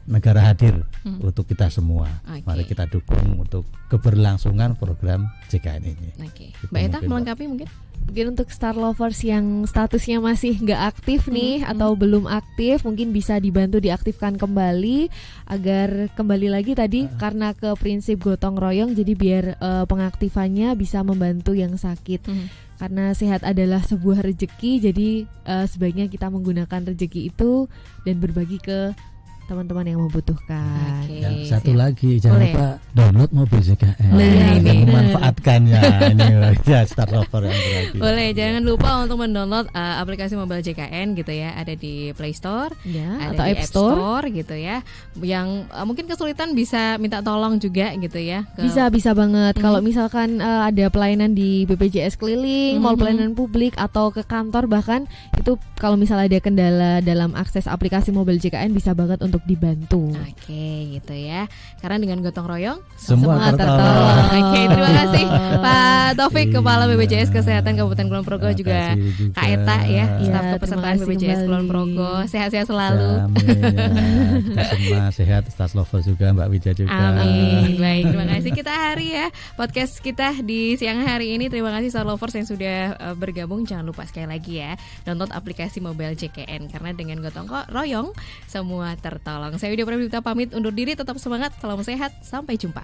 negara hadir untuk kita semua. Mari kita dukung untuk keberlangsungan program JKN ini. Mbak Eta melengkapi mungkin untuk Star Lovers yang statusnya masih nggak aktif nih atau belum aktif, mungkin bisa dibantu diaktifkan kembali agar kembali lagi tadi karena ke prinsip gotong royong, jadi biar pengaktifannya bisa membantu yang sakit. Karena sehat adalah sebuah rezeki, jadi sebaiknya kita menggunakan rezeki itu dan berbagi ke teman-teman yang membutuhkan. Dan satu lagi, jangan lupa download mobil JKN dan memanfaatkannya. Ini ya Star Lover yang berarti. Boleh, jangan lupa untuk mendownload aplikasi mobil JKN gitu ya, ada di Play Store, ada atau di App Store gitu ya. Yang mungkin kesulitan bisa minta tolong juga gitu ya. Bisa banget. Kalau misalkan ada pelayanan di BPJS keliling, mall pelayanan publik atau ke kantor bahkan, itu kalau misalnya ada kendala dalam akses aplikasi mobil JKN bisa banget untuk untuk dibantu. Oke, gitu ya. Karena dengan gotong royong Semua tertolong. Oke, terima kasih Pak Taufik, Kepala BPJS Kesehatan Kabupaten Kulon Progo, juga Kak Eta ya, staf Ya, kepesertaan terima kasih BPJS Kulon kembali. Progo. Sehat-sehat selalu. Amin, ya. Kita semua sehat, Stars Lover juga, Mbak Wija juga. Amin. Baik, terima kasih. Kita hari ya podcast kita di siang hari ini. Terima kasih Star Lovers yang sudah bergabung. Jangan lupa sekali lagi ya, download aplikasi mobile JKN, karena dengan gotong royong semua tertolong. Saya Widya Pramita pamit undur diri, tetap semangat, salam sehat, sampai jumpa.